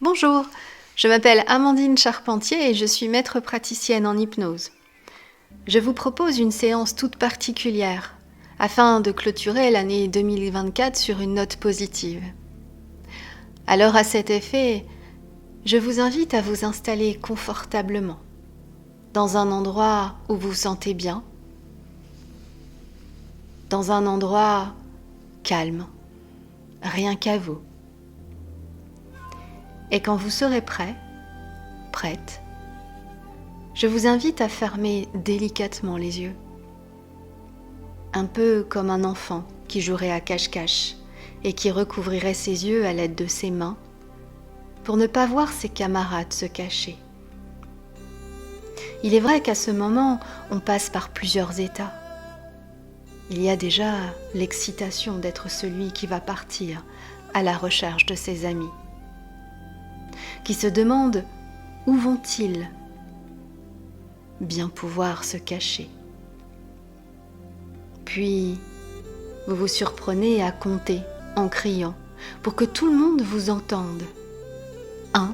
Bonjour, je m'appelle Amandine Charpentier et je suis maître praticienne en hypnose. Je vous propose une séance toute particulière afin de clôturer l'année 2024 sur une note positive. Alors à cet effet, je vous invite à vous installer confortablement dans un endroit où vous vous sentez bien, dans un endroit calme, rien qu'à vous. Et quand vous serez prêt, prête, je vous invite à fermer délicatement les yeux. Un peu comme un enfant qui jouerait à cache-cache et qui recouvrirait ses yeux à l'aide de ses mains pour ne pas voir ses camarades se cacher. Il est vrai qu'à ce moment, on passe par plusieurs états. Il y a déjà l'excitation d'être celui qui va partir à la recherche de ses amis, qui se demande où vont-ils bien pouvoir se cacher. Puis, vous vous surprenez à compter en criant pour que tout le monde vous entende. 1,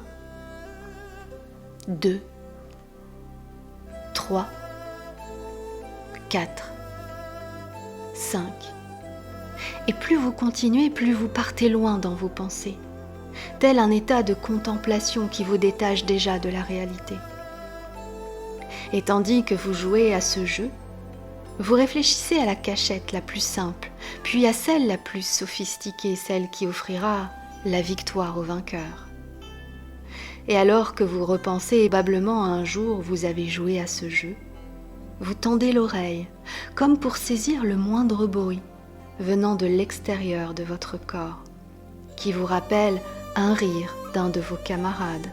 2, 3, 4, 5. Et plus vous continuez, plus vous partez loin dans vos pensées, tel un état de contemplation qui vous détache déjà de la réalité. Et tandis que vous jouez à ce jeu, vous réfléchissez à la cachette la plus simple, puis à celle la plus sophistiquée, celle qui offrira la victoire au vainqueur. Et alors que vous repensez probablement à un jour où vous avez joué à ce jeu, vous tendez l'oreille, comme pour saisir le moindre bruit venant de l'extérieur de votre corps, qui vous rappelle un rire d'un de vos camarades,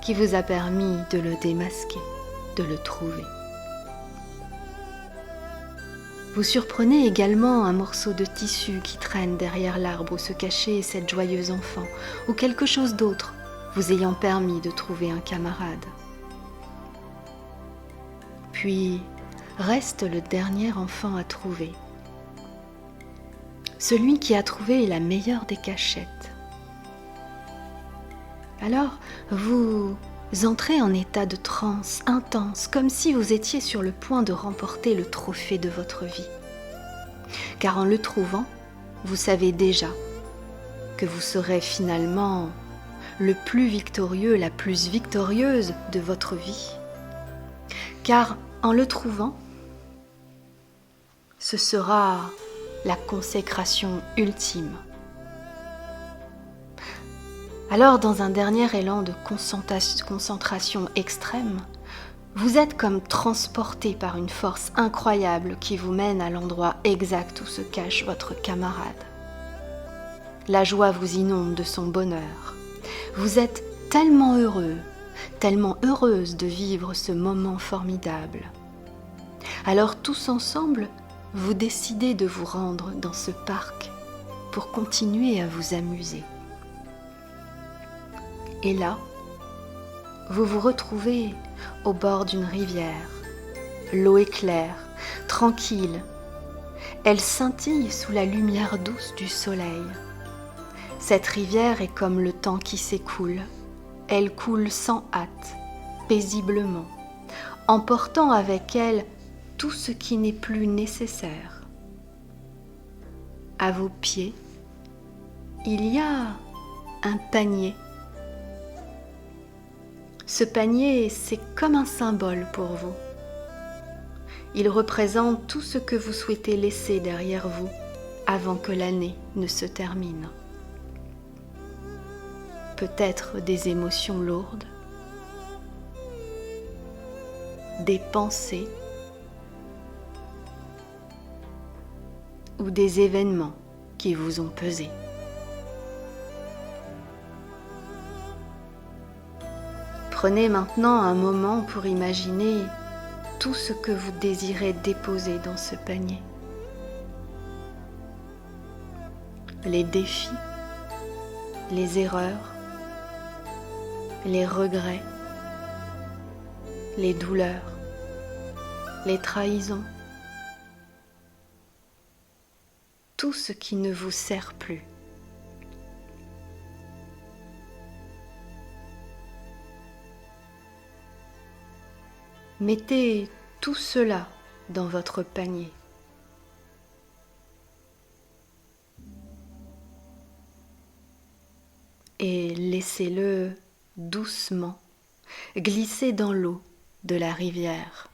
qui vous a permis de le démasquer, de le trouver. Vous surprenez également un morceau de tissu qui traîne derrière l'arbre où se cachait cette joyeuse enfant, ou quelque chose d'autre vous ayant permis de trouver un camarade. Puis reste le dernier enfant à trouver, celui qui a trouvé la meilleure des cachettes. Alors vous entrez en état de transe intense, comme si vous étiez sur le point de remporter le trophée de votre vie. Car en le trouvant, vous savez déjà que vous serez finalement le plus victorieux, la plus victorieuse de votre vie. Car en le trouvant, ce sera la consécration ultime. Alors, dans un dernier élan de concentration extrême, vous êtes comme transporté par une force incroyable qui vous mène à l'endroit exact où se cache votre camarade. La joie vous inonde de son bonheur. Vous êtes tellement heureux, tellement heureuse de vivre ce moment formidable. Alors tous ensemble, vous décidez de vous rendre dans ce parc pour continuer à vous amuser. Et là, vous vous retrouvez au bord d'une rivière. L'eau est claire, tranquille. Elle scintille sous la lumière douce du soleil. Cette rivière est comme le temps qui s'écoule. Elle coule sans hâte, paisiblement, emportant avec elle tout ce qui n'est plus nécessaire. À vos pieds, il y a un panier. Ce panier, c'est comme un symbole pour vous. Il représente tout ce que vous souhaitez laisser derrière vous avant que l'année ne se termine. Peut-être des émotions lourdes, des pensées ou des événements qui vous ont pesé. Prenez maintenant un moment pour imaginer tout ce que vous désirez déposer dans ce panier. Les défis, les erreurs, les regrets, les douleurs, les trahisons, tout ce qui ne vous sert plus. Mettez tout cela dans votre panier. Et laissez-le doucement glisser dans l'eau de la rivière.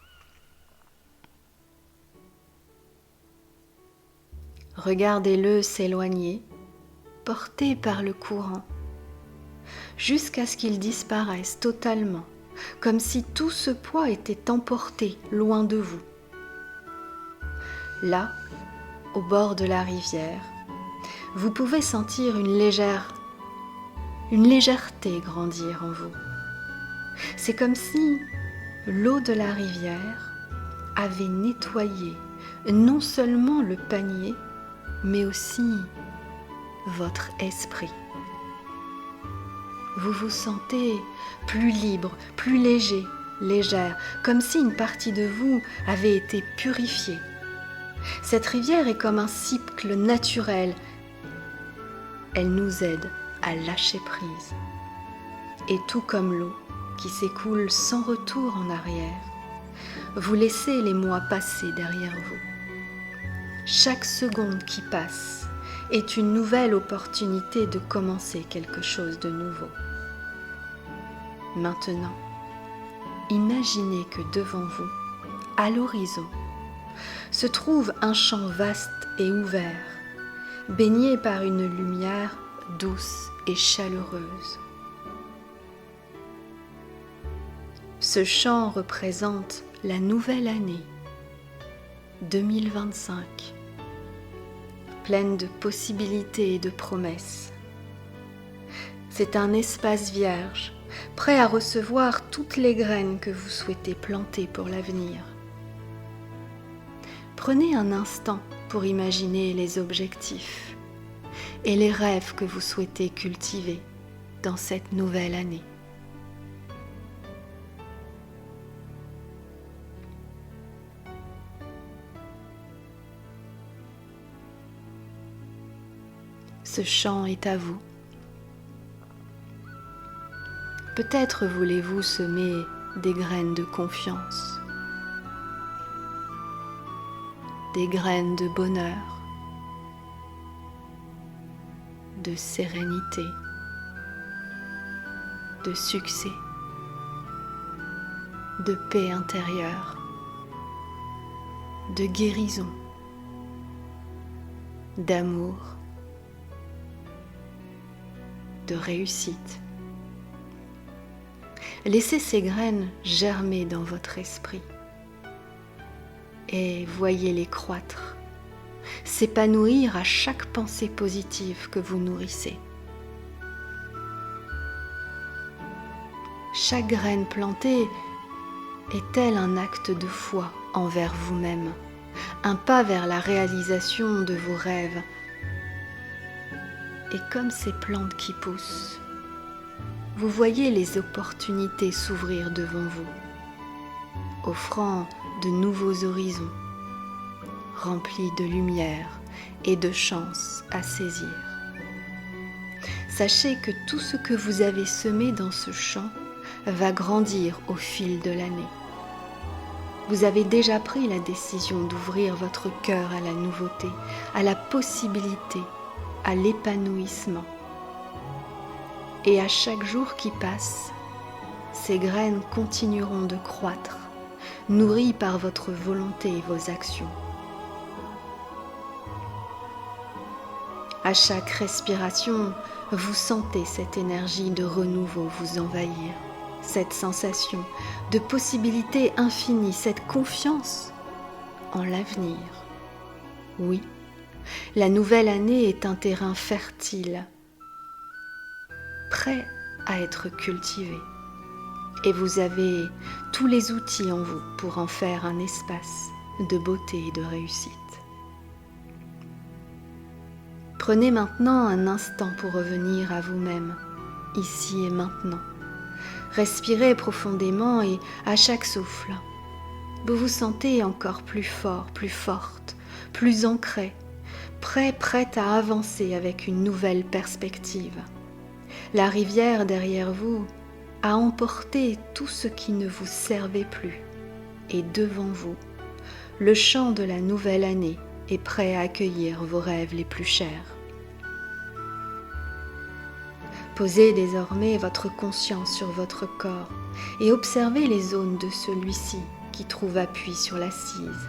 Regardez-le s'éloigner, porté par le courant, jusqu'à ce qu'il disparaisse totalement, comme si tout ce poids était emporté loin de vous. Là, au bord de la rivière, vous pouvez sentir une légèreté grandir en vous. C'est comme si l'eau de la rivière avait nettoyé non seulement le panier, mais aussi votre esprit. Vous vous sentez plus libre, plus léger, légère, comme si une partie de vous avait été purifiée. Cette rivière est comme un cycle naturel. Elle nous aide à lâcher prise. Et tout comme l'eau qui s'écoule sans retour en arrière, vous laissez les mois passer derrière vous. Chaque seconde qui passe est une nouvelle opportunité de commencer quelque chose de nouveau. Maintenant, imaginez que devant vous, à l'horizon, se trouve un champ vaste et ouvert, baigné par une lumière douce et chaleureuse. Ce champ représente la nouvelle année 2025, pleine de possibilités et de promesses. C'est un espace vierge, prêt à recevoir toutes les graines que vous souhaitez planter pour l'avenir. Prenez un instant pour imaginer les objectifs et les rêves que vous souhaitez cultiver dans cette nouvelle année. Ce champ est à vous. Peut-être voulez-vous semer des graines de confiance, des graines de bonheur, de sérénité, de succès, de paix intérieure, de guérison, d'amour, de réussite. Laissez ces graines germer dans votre esprit et voyez-les croître, s'épanouir à chaque pensée positive que vous nourrissez. Chaque graine plantée est-elle un acte de foi envers vous-même, un pas vers la réalisation de vos rêves? Et comme ces plantes qui poussent, vous voyez les opportunités s'ouvrir devant vous, offrant de nouveaux horizons, remplis de lumière et de chance à saisir. Sachez que tout ce que vous avez semé dans ce champ va grandir au fil de l'année. Vous avez déjà pris la décision d'ouvrir votre cœur à la nouveauté, à la possibilité, à l'épanouissement. Et à chaque jour qui passe, ces graines continueront de croître, nourries par votre volonté et vos actions. À chaque respiration, vous sentez cette énergie de renouveau vous envahir, cette sensation de possibilités infinies, cette confiance en l'avenir. Oui, la nouvelle année est un terrain fertile, prêt à être cultivé. Et vous avez tous les outils en vous pour en faire un espace de beauté et de réussite. Prenez maintenant un instant pour revenir à vous-même, ici et maintenant. Respirez profondément et à chaque souffle, vous vous sentez encore plus fort, plus forte, plus ancré, prête à avancer avec une nouvelle perspective. La rivière derrière vous a emporté tout ce qui ne vous servait plus est devant vous. Le chant de la nouvelle année est prêt à accueillir vos rêves les plus chers. Posez désormais votre conscience sur votre corps et observez les zones de celui-ci qui trouvent appui sur l'assise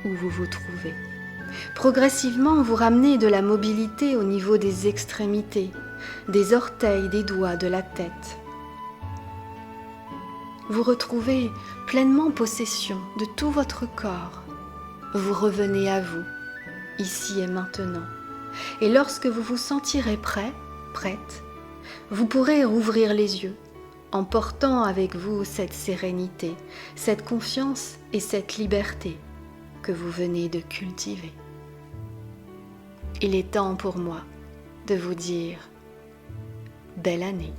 où vous vous trouvez. Progressivement, vous ramenez de la mobilité au niveau des extrémités, des orteils, des doigts, de la tête. Vous retrouvez pleinement possession de tout votre corps. Vous revenez à vous, ici et maintenant. Et lorsque vous vous sentirez prêt, prête, vous pourrez rouvrir les yeux en portant avec vous cette sérénité, cette confiance et cette liberté que vous venez de cultiver. Il est temps pour moi de vous dire belle année.